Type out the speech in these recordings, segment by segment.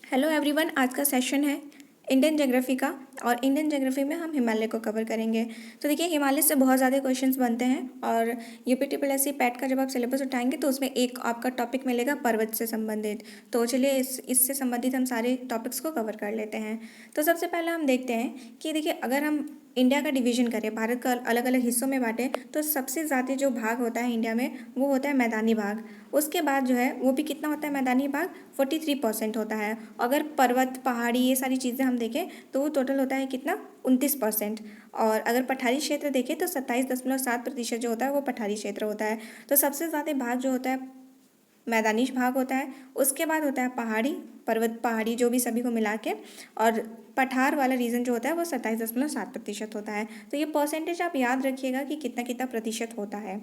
Hello everyone, आज का session है इंडियन ज्योग्राफी का। और इंडियन ज्योग्राफी में हम हिमालय को कवर करेंगे। तो देखिए, हिमालय से बहुत ज़्यादा क्वेश्चंस बनते हैं और यूपीटीपीएससी पैट का जब आप सिलेबस उठाएंगे तो उसमें एक आपका टॉपिक मिलेगा पर्वत से संबंधित। तो चलिए इससे संबंधित हम सारे टॉपिक्स को कवर कर लेते हैं। तो सबसे पहले हम देखते हैं कि देखिए, अगर हम इंडिया का डिवीजन करें, भारत का अलग अलग हिस्सों में बांटें, तो सबसे ज़्यादा जो भाग होता है इंडिया में वो होता है मैदानी भाग। उसके बाद जो है वो भी कितना होता है मैदानी भाग, 43% होता है। अगर पर्वत पहाड़ी ये सारी चीज़ें हम देखें तो वो टोटल होता है कितना, 29%। और अगर पठारी क्षेत्र देखें तो 27.7% जो होता है वो पठारी क्षेत्र होता है। तो सबसे ज़्यादा भाग जो होता है मैदानी भाग होता है। उसके बाद होता है पहाड़ी, पर्वत पहाड़ी जो भी सभी को मिला के, और पठार वाला रीजन जो होता है वो 27.7% होता है। तो ये परसेंटेज आप याद रखिएगा कि कितना कितना प्रतिशत होता है।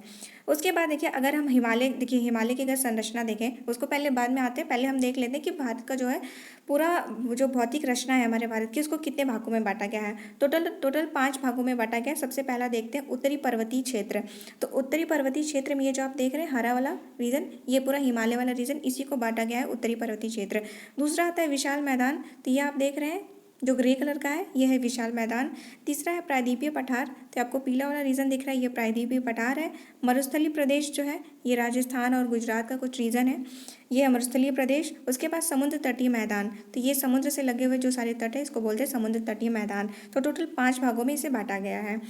उसके बाद देखिए, अगर हम हिमालय देखिए, हिमालय की अगर संरचना देखें, उसको पहले बाद में आते हैं, पहले हम देख लेते हैं कि भारत का जो है पूरा जो भौतिक रचना है हमारे भारत की, उसको कितने भागों में बांटा गया है। टोटल 5 भागों में बांटा गया है। सबसे पहला देखते हैं उत्तरी पर्वतीय क्षेत्र। तो उत्तरी पर्वतीय क्षेत्र में ये जो आप देख रहे हैं हरा वाला रीजन, ये पूरा हिमालय वाला रीजन, इसी को बांटा गया है उत्तरी पर्वतीय क्षेत्र। दूसरा आता है विशाल मैदान। तो ये आप देख रहे हैं जो ग्रे कलर का है, यह है विशाल मैदान। तीसरा है प्रायद्वीपीय पठार। तो आपको पीला वाला रीजन दिख रहा है, ये प्रायद्वीपीय पठार है। मरुस्थलीय प्रदेश जो है ये राजस्थान और गुजरात का कुछ रीजन है, ये है मरुस्थलीय प्रदेश। उसके बाद समुद्र तटीय मैदान। तो ये समुद्र से लगे हुए जो सारे तट है इसको बोलते हैं समुद्र तटीय मैदान। तो टोटल 5 भागों में इसे बांटा गया है।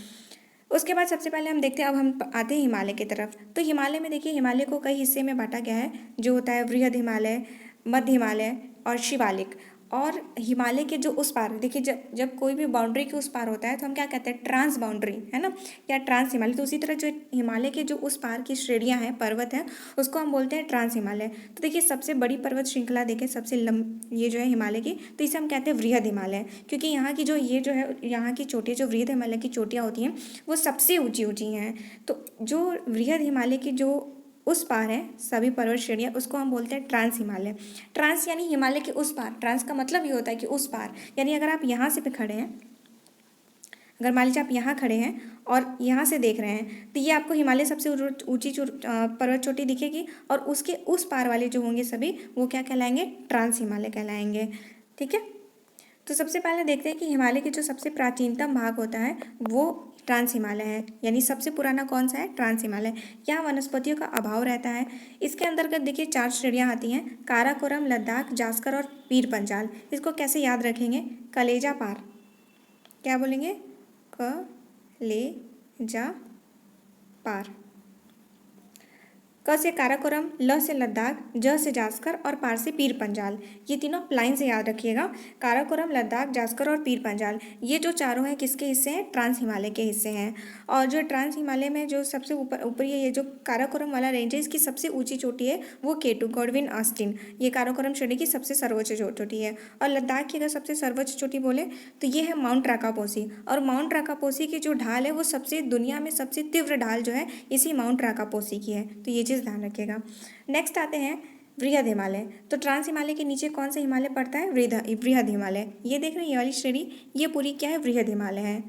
उसके बाद सबसे पहले हम देखते हैं, अब हम आते हैं हिमालय की तरफ। तो हिमालय में देखिए, हिमालय को कई हिस्से में बांटा गया है, जो होता है वृहद हिमालय, मध्य हिमालय और शिवालिक। और हिमालय के जो उस पार देखिए, जब जब कोई भी बाउंड्री के उस पार होता है तो हम क्या कहते हैं, ट्रांस बाउंड्री, है ना, या ट्रांस हिमालय। तो उसी तरह जो हिमालय के जो उस पार की श्रेणियाँ हैं, पर्वत हैं, उसको हम बोलते हैं ट्रांस हिमालय। तो देखिए, सबसे बड़ी पर्वत श्रृंखला देखें, सबसे ये जो है हिमालय की, तो इसे हम कहते हैं वृहद हिमालय, क्योंकि यहाँ की जो ये जो है यहाँ की चोटियाँ, जो वृहद हिमालय की चोटियाँ होती हैं वो सबसे ऊंची ऊंची हैं। तो जो वृहद हिमालय की जो उस पार है सभी पर्वत श्रेणियाँ, उसको हम बोलते हैं ट्रांस हिमालय। ट्रांस यानी हिमालय के उस पार। ट्रांस का मतलब ये होता है कि उस पार, यानी अगर आप यहाँ से पे खड़े हैं, अगर मान लीजिए आप यहाँ खड़े हैं और यहाँ से देख रहे हैं, तो ये आपको हिमालय सबसे ऊंची पर्वत चोटी दिखेगी, और उसके उस पार वाले जो होंगे सभी वो क्या कहलाएंगे, ट्रांस हिमालय कहलाएंगे। ठीक है। तो सबसे पहले देखते हैं कि हिमालय के जो सबसे प्राचीनतम भाग होता है वो ट्रांस हिमालय है, यानी सबसे पुराना कौन सा है, ट्रांस हिमालय। यहाँ वनस्पतियों का अभाव रहता है। इसके अंतर्गत देखिए 4 श्रेणियाँ आती हैं, काराकोरम, लद्दाख, जास्कर और पीर पंजाल। इसको कैसे याद रखेंगे, कलेजा पार, क्या बोलेंगे, क ले जा पार। क से काराकोरम, ल से लद्दाख, ज से जास्कर और पार से पीर पंजाल। ये तीनों लाइन से याद रखिएगा, काराकोरम, लद्दाख, जास्कर और पीर पंजाल। ये जो चारों हैं किसके हिस्से हैं, ट्रांस हिमालय के हिस्से हैं। और जो ट्रांस हिमालय में जो सबसे ऊपरी है, ये जो काराकोरम वाला रेंज है, इसकी सबसे ऊंची चोटी है वो K2 गॉडविन ऑस्टिन। ये काराकोरम श्रेणी की सबसे सर्वोच्च चोटी है। और लद्दाख की अगर सबसे सर्वोच्च चोटी बोले तो ये है माउंट राकापोसी। और माउंट राकापोसी की जो ढाल है वो सबसे दुनिया में सबसे तीव्र ढाल जो है इसी माउंट राकापोसी की है। तो ये चीज़ ध्यान रखिएगा। नेक्स्ट आते हैं वृहद हिमालय। तो ट्रांस हिमालय के नीचे कौन सा हिमालय पड़ता है, वृहद हिमालय। ये देख रहे हैं ये वाली श्रेणी, ये पूरी क्या है, वृहद हिमालय है।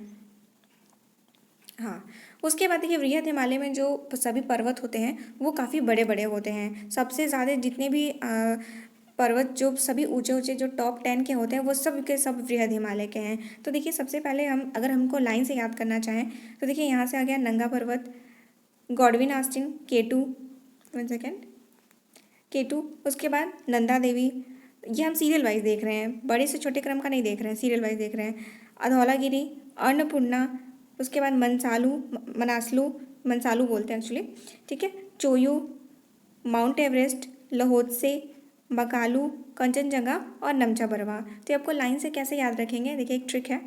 हाँ, उसके बाद देखिए वृहद हिमालय में जो सभी पर्वत होते हैं वो काफ़ी बड़े बड़े होते हैं। सबसे ज़्यादा जितने भी पर्वत जो सभी ऊंचे ऊंचे जो टॉप 10 के होते हैं वो सब के सब वृहद हिमालय के हैं। तो देखिए, सबसे पहले हम अगर हमको लाइन से याद करना चाहें तो देखिए, यहाँ से आ गया नंगा पर्वत, Godwin Austen, K2, 1 second, K2। उसके बाद नंदा देवी। ये हम सीरियल वाइज देख रहे हैं, बड़े से छोटे क्रम का नहीं देख रहे हैं, सीरियल वाइज देख रहे हैं। अधौलागिरी, अन्नपूर्णा, उसके बाद मनसालू बोलते हैं एक्चुअली, ठीक है, चोयू, माउंट एवरेस्ट, लहोत्से, मकालू, कंचनजंगा और नमचा बरवा। तो आपको लाइन से कैसे याद रखेंगे, देखिए एक ट्रिक है,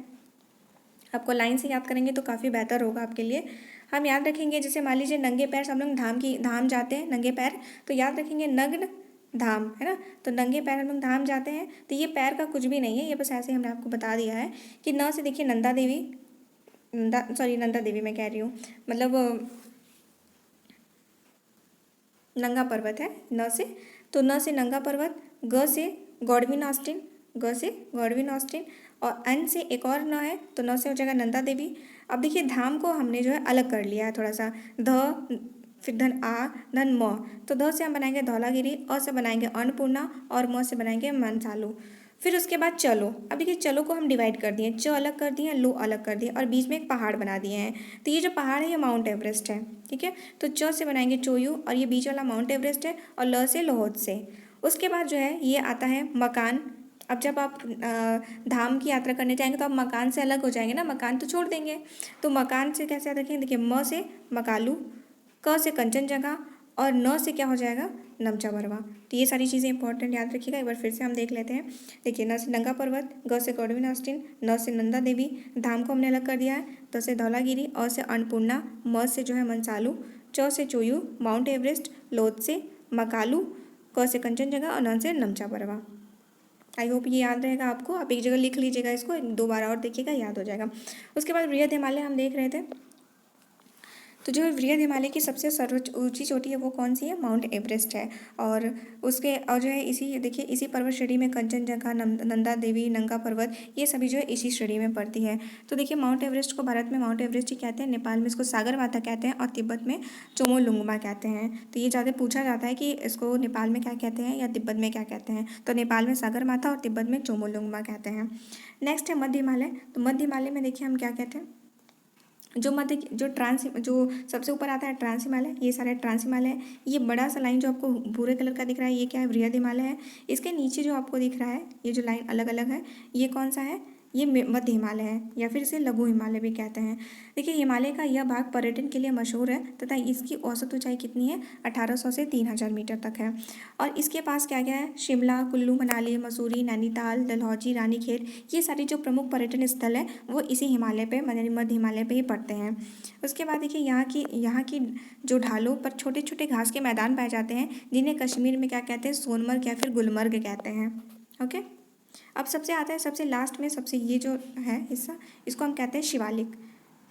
आपको लाइन से याद करेंगे तो काफ़ी बेहतर होगा आपके लिए। हम याद रखेंगे, जैसे मान लीजिए नंगे पैर सब लोग धाम जाते हैं, नंगे पैर, तो याद रखेंगे नग्न धाम, है ना। तो नंगे पैर हम लोग धाम जाते हैं, तो ये पैर का कुछ भी नहीं है, ये बस ऐसे हमने आपको बता दिया है कि न से देखिए नंदा देवी मैं कह रही हूँ, मतलब नंगा पर्वत है न से, तो न से नंगा पर्वत, ग से गॉडविन ऑस्टिन, और एन से एक और न है तो न से हो जाएगा नंदा देवी। अब देखिए, धाम को हमने जो है अलग कर लिया है थोड़ा सा, ध फिर धन आ धन म, तो ध से हम बनाएंगे धौलागिरी, अ से बनाएंगे अन्नपूर्णा और म से बनाएंगे मनसालू। फिर उसके बाद चलो, अब देखिए चलो को हम डिवाइड कर दिए, च अलग कर दिए, लो अलग कर दिए और बीच में एक पहाड़ बना दिए हैं। तो ये जो पहाड़ है ये माउंट एवरेस्ट है, ठीक है। तो च से बनाएंगे चोयू और ये बीच वाला माउंट एवरेस्ट है, और ल से लोहोद से। उसके बाद जो है ये आता है मकान। अब जब आप धाम की यात्रा करने जाएंगे तो आप मकान से अलग हो जाएंगे ना, मकान तो छोड़ देंगे। तो मकान से कैसे याद रखेंगे, देखिए म से मकालू, क से कंचनजंगा और न से क्या हो जाएगा, नमचा बरवा। तो ये सारी चीज़ें इंपॉर्टेंट याद रखिएगा। एक बार फिर से हम देख लेते हैं। देखिए न से नंगा पर्वत, ग से गौडविन ऑस्टिन, न से नंदा देवी, धाम को हमने अलग कर दिया है, द से धौलागिरी, अ से अन्नपूर्णा, म से जो है मनसालू, च से चोयू, माउंट एवरेस्ट, लोध से मकालू, क से कंचनजंगा और न से नमचा बरवा। आई होप ये याद रहेगा आपको। आप एक जगह लिख लीजिएगा इसको, 2 बार और देखिएगा, याद हो जाएगा। उसके बाद वृहद हिमालय हम देख रहे थे। तो जो वृहद हिमालय की सबसे सर्वोच्च ऊंची चोटी है वो कौन सी है, माउंट एवरेस्ट है। और उसके और जो है इसी देखिए इसी पर्वत श्रेणी में कंचनजंगा, नंदा देवी, नंगा पर्वत, ये सभी जो है इसी श्रेणी में पड़ती है। तो देखिए माउंट एवरेस्ट को भारत में माउंट एवरेस्ट ही कहते हैं, नेपाल में इसको सागर माथा कहते हैं और तिब्बत में चोमोलुंगमा कहते हैं। तो ये ज़्यादा पूछा जाता है कि इसको नेपाल में क्या कहते हैं या तिब्बत में क्या कहते हैं। तो नेपाल में सागर माथा और तिब्बत में चोमोलुंगमा कहते हैं। नेक्स्ट है मध्य हिमालय। तो मध्य हिमालय में देखिए हम क्या कहते हैं, जो सबसे ऊपर आता है ट्रांस हिमालय, ये सारे ट्रांस हिमालय है। ये बड़ा सा लाइन जो आपको भूरे कलर का दिख रहा है ये क्या है, वृहद हिमालय है। इसके नीचे जो आपको दिख रहा है ये जो लाइन अलग अलग है, ये कौन सा है, ये मध्य हिमालय है या फिर इसे लघु हिमालय भी कहते हैं। देखिए हिमालय का यह भाग पर्यटन के लिए मशहूर है तथा इसकी औसत ऊंचाई कितनी है, 1800 से 3000 मीटर तक है। और इसके पास क्या क्या है, शिमला, कुल्लू मनाली, मसूरी, नैनीताल, डलहौजी, रानीखेत, ये सारी जो प्रमुख पर्यटन स्थल है वो इसी हिमालय पे मध्य हिमालय पे ही पड़ते हैं। उसके बाद देखिए यहाँ की जो ढालों पर छोटे छोटे घास के मैदान पाए जाते हैं, जिन्हें कश्मीर में क्या कहते हैं, सोनमर्ग या फिर गुलमर्ग कहते हैं। ओके, अब सबसे आता है सबसे लास्ट में, सबसे ये जो है हिस्सा, इसको हम कहते हैं शिवालिक।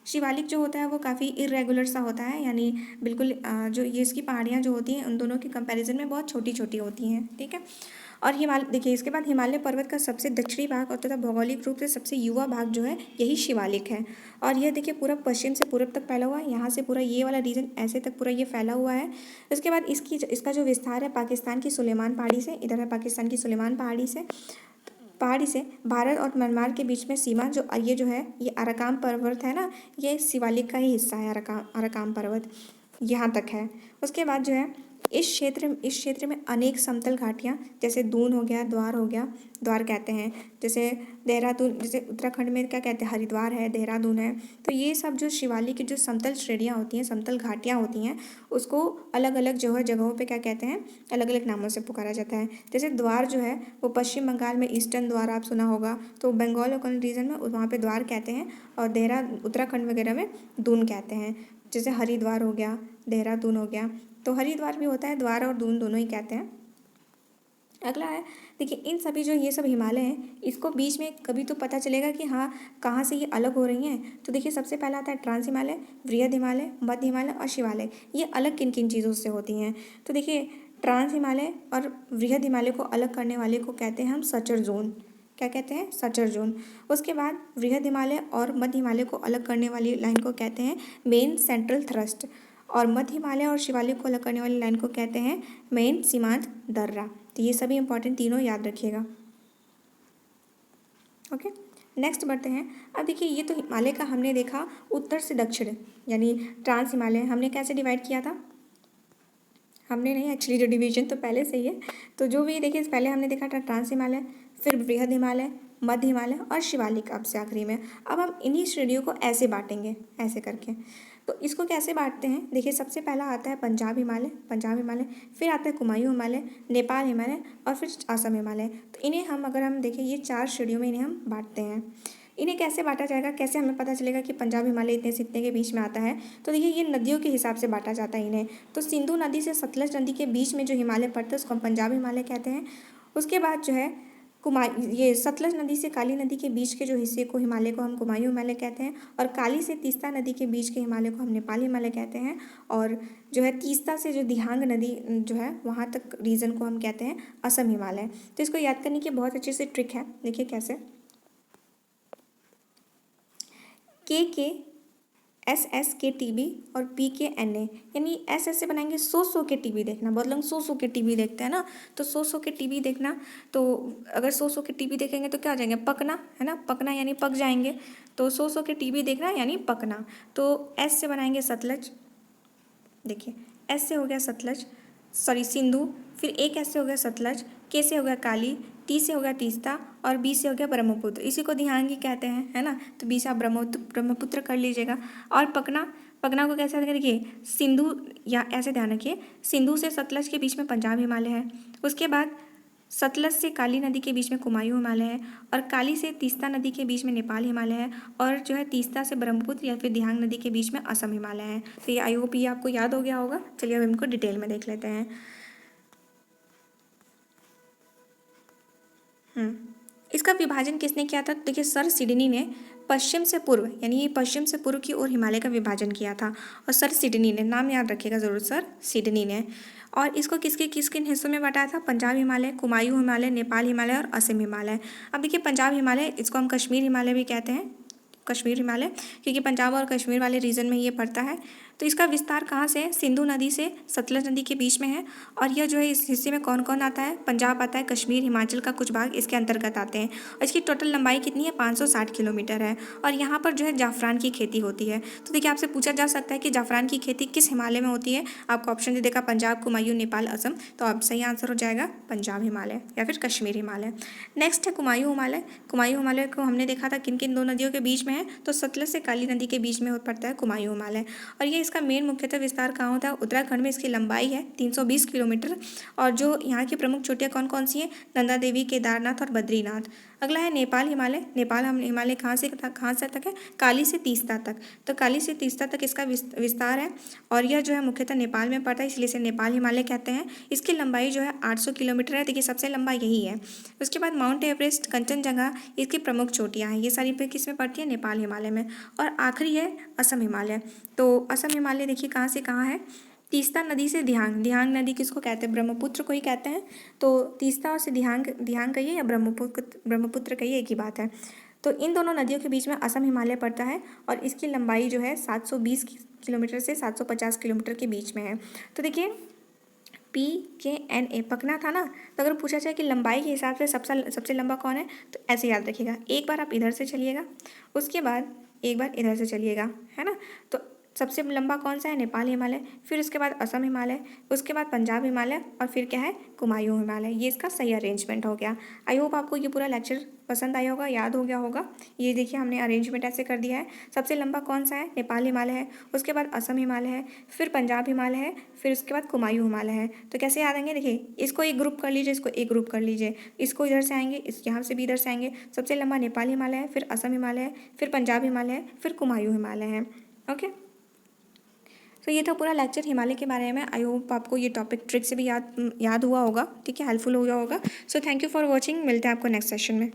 शिवालिक जो होता है वो काफ़ी इरेगुलर सा होता है, यानी बिल्कुल जो ये इसकी पहाड़ियाँ जो होती हैं उन दोनों के कंपैरिजन में बहुत छोटी छोटी होती हैं, ठीक है। और देखिए इसके बाद हिमालय पर्वत का सबसे दक्षिणी भाग और तथा भौगोलिक रूप से सबसे युवा भाग जो है यही शिवालिक है। और यह देखिए पूरा पश्चिम से पूर्व तक फैला हुआ है, यहाँ से पूरा ये वाला रीजन ऐसे तक पूरा ये फैला हुआ है। उसके बाद इसका जो विस्तार है पाकिस्तान की सुलेमान पहाड़ी से, इधर है पाकिस्तान की सुलेमान पहाड़ी से भारत और म्यांमार के बीच में सीमा, जो ये जो है ये अराकाम पर्वत है ना, ये शिवालिक का ही हिस्सा है। अराकाम पर्वत यहाँ तक है। उसके बाद जो है इस क्षेत्र में अनेक समतल घाटियाँ, जैसे दून हो गया, द्वार कहते हैं, जैसे देहरादून, जैसे उत्तराखंड में क्या कहते हैं, हरिद्वार है, देहरादून है। तो ये सब जो शिवालिक की जो समतल श्रेणियाँ होती हैं, समतल घाटियाँ होती हैं, उसको अलग अलग जो है जगहों पे क्या कहते हैं, अलग अलग नामों से पुकारा जाता है। जैसे द्वार जो है वो पश्चिम बंगाल में ईस्टर्न द्वार आप सुना होगा, तो बंगाल और रीजन में वहाँ पे द्वार कहते हैं, और उत्तराखंड वगैरह में दून कहते हैं। जैसे हरिद्वार हो गया, देहरादून हो गया, तो हरिद्वार भी होता है, द्वार और दून दोनों ही कहते हैं। अगला है देखिए इन सभी जो ये सब हिमालय हैं, इसको बीच में कभी तो पता चलेगा कि हाँ कहाँ से ये अलग हो रही हैं। तो देखिए सबसे पहला आता है ट्रांस हिमालय, वृहद हिमालय, मध्य हिमालय और शिवालय। ये अलग किन किन चीज़ों से होती हैं, तो देखिए ट्रांस हिमालय और वृहद हिमालय को अलग करने वाले को कहते हैं हम सचर जोन। क्या कहते हैं, सचर जोन। उसके बाद वृहद हिमालय और मध्य हिमालय को अलग करने वाली लाइन को कहते हैं मेन सेंट्रल थ्रस्ट, और मध्य हिमालय और शिवालिक को अलग करने वाली लाइन को कहते हैं मेन सीमांत दर्रा। तो ये सभी इंपॉर्टेंट तीनों याद रखिएगा। ओके, नेक्स्ट बढ़ते हैं। अब देखिए ये तो हिमालय का हमने देखा उत्तर से दक्षिण, यानी ट्रांस हिमालय हमने कैसे डिवाइड किया था, हमने नहीं, एक्चुअली जो डिवीजन तो पहले से ही है। तो जो भी देखिए पहले हमने देखा था ट्रांस हिमालय, फिर वृहद हिमालय, मध्य हिमालय और शिवालिक अब से आखिरी में। अब हम इन्हीं श्रेणियों को ऐसे बांटेंगे, ऐसे करके। तो इसको कैसे बांटते हैं, देखिए सबसे पहला आता है पंजाब हिमालय, फिर आता है कुमायूं हिमालय, नेपाल हिमालय और फिर असम हिमालय। तो इन्हें हम अगर हम देखें ये 4 श्रेणियों में इन्हें हम बांटते हैं। इन्हें कैसे बांटा जाएगा, कैसे हमें पता चलेगा कि पंजाब हिमालय इतने से इतने के बीच में आता है, तो देखिए ये नदियों के हिसाब से बांटा जाता है इन्हें। तो सिंधु नदी से सतलज नदी के बीच में जो हिमालय पड़ता है उसको हम पंजाब हिमालय कहते हैं। उसके बाद जो है ये सतलज नदी से काली नदी के बीच के जो हिस्से को हिमालय को हम कुमायूं हिमालय कहते हैं, और काली से तीस्ता नदी के बीच के हिमालय को हम नेपाल हिमालय कहते हैं, और जो है तीस्ता से जो दिहांग नदी जो है वहाँ तक रीजन को हम कहते हैं असम हिमालय। तो इसको याद करने की बहुत अच्छे से ट्रिक है, देखिए कैसे। के SS के TB और P के NA, यानी SS से बनाएंगे 100 के TB देखना, बहुत लोग 100 के TB देखते हैं ना, तो 100 के TB देखना। तो अगर 100 के TB देखेंगे तो क्या हो जाएंगे, पकना है ना, पकना यानी पक जाएंगे। तो 100 के TB देखना यानी पकना। तो S से बनाएंगे सतलज, देखिए S से हो गया सतलज, सॉरी सिंधु, फिर एक S से हो गया सतलज, K से हो गया काली, T से हो गया तीस्ता और B से हो गया ब्रह्मपुत्र। इसी को ध्यान कहते हैं, है ना, तो B से आप ब्रह्मपुत्र कर लीजिएगा। और पकना, पकना को कैसे देखिए सिंधु, या ऐसे ध्यान रखिए, सिंधु से सतलज के बीच में पंजाब हिमालय है, उसके बाद सतलज से काली नदी के बीच में कुमायूं हिमालय है, और काली से तीस्ता नदी के बीच में नेपाल हिमालय है, और जो है तीस्ता से ब्रह्मपुत्र या फिर दिहांग नदी के बीच में असम हिमालय है। तो ये आई होप ये आपको याद हो गया होगा। चलिए अब इनको डिटेल में देख लेते हैं। इसका विभाजन किसने किया था, देखिए सर सिडनी ने पश्चिम से पूर्व, यानी पश्चिम से पूर्व की ओर हिमालय का विभाजन किया था, और सर सिडनी ने, नाम याद रखिएगा ज़रूर, सर सिडनी ने। और इसको किस किन हिस्सों में बांटा था, पंजाब हिमालय, कुमायूं हिमालय, नेपाल हिमालय और असम हिमालय। अब देखिए पंजाब हिमालय, इसको हम कश्मीर हिमालय भी कहते हैं, कश्मीर हिमालय, क्योंकि पंजाब और कश्मीर वाले रीजन में ये पड़ता है। तो इसका विस्तार कहाँ से है, सिंधु नदी से सतलज नदी के बीच में है। और यह जो है इस हिस्से में कौन कौन आता है, पंजाब आता है, कश्मीर, हिमाचल का कुछ भाग इसके अंतर्गत आते हैं। और इसकी टोटल लंबाई कितनी है, 560 किलोमीटर है। और यहाँ पर जो है जाफरान की खेती होती है। तो देखिए आपसे पूछा जा सकता है कि जाफरान की खेती किस हिमालय में होती है, आपको ऑप्शन दे देगा पंजाब, कुमायूं, नेपाल, असम। तो अब सही आंसर हो जाएगा पंजाब हिमालय या फिर कश्मीर हिमालय। नेक्स्ट है कुमायूं हिमालय। कुमायूं हिमालय को हमने देखा था किन किन दो नदियों के बीच में है, तो सतलज से काली नदी के बीच में पड़ता है कुमायूं हिमालय। और ये इसका मेन मुख्यतः विस्तार कहाँ होता है, उत्तराखंड में इसकी लंबाई है 320 किलोमीटर। और जो यहाँ की प्रमुख चोटियाँ कौन कौन सी हैं, नंदा देवी, केदारनाथ और बद्रीनाथ। अगला है नेपाल हिमालय। नेपाल हिमालय कहाँ से तक है, काली से तीस्ता तक। तो काली से तीस्ता तक इसका विस्तार है, और यह जो है मुख्यतः नेपाल में पड़ता है, इसलिए इसे नेपाल हिमालय कहते हैं। इसकी लंबाई जो है 800 किलोमीटर है, देखिए सबसे लंबा यही है। उसके बाद माउंट एवरेस्ट, कंचनजंगा, इसकी प्रमुख चोटियाँ हैं, ये सारी पे किस में पड़ती है, नेपाल हिमालय में। और आखिरी है असम हिमालय। तो असम हिमालय देखिए कहाँ से कहाँ है, तीस्ता नदी से दिहांग, दिहांग नदी किसको कहते हैं, ब्रह्मपुत्र को ही कहते हैं। तो तीस्ता और से दिहांग कहिए या ब्रह्मपुत्र कहिए, एक ही बात है। तो इन दोनों नदियों के बीच में असम हिमालय पड़ता है, और इसकी लंबाई जो है 720 किलोमीटर से 750 किलोमीटर के बीच में है। तो देखिए PKNA पकना था ना, तो अगर पूछा जाए कि लंबाई के हिसाब से सबसे लंबा कौन है, तो ऐसे याद रखिएगा, एक बार आप इधर से चलिएगा, उसके बाद एक बार इधर से चलिएगा, है ना। तो सबसे लंबा कौन सा है, नेपाल हिमालय, फिर उसके बाद असम हिमालय, उसके बाद पंजाब हिमालय, और फिर क्या है, कुमायूं हिमालय। ये इसका सही अरेंजमेंट हो गया। आई होप आपको ये पूरा लेक्चर पसंद आया होगा, याद हो गया होगा। ये देखिए हमने अरेंजमेंट ऐसे कर दिया है, सबसे लंबा कौन सा है, नेपाल हिमालय है, उसके बाद असम हिमालय है, फिर पंजाब हिमालय है, फिर उसके बाद कुमायूं हिमालय है। तो कैसे याद आएंगे, देखिए इसको एक ग्रुप कर लीजिए, इसको एक ग्रुप कर लीजिए, इसको इधर से आएंगे, इस यहाँ से भी इधर से आएंगे। सबसे लंबा नेपाल हिमालय है, फिर असम हिमालय है, फिर पंजाब हिमालय है, फिर कुमायूं हिमालय है। ओके, तो ये था पूरा लेक्चर हिमालय के बारे में। आई होप आपको ये टॉपिक ट्रिक से भी याद हुआ होगा, ठीक है, हेल्पफुल हो गया होगा। So thank you for watching, मिलते हैं आपको नेक्स्ट सेशन में।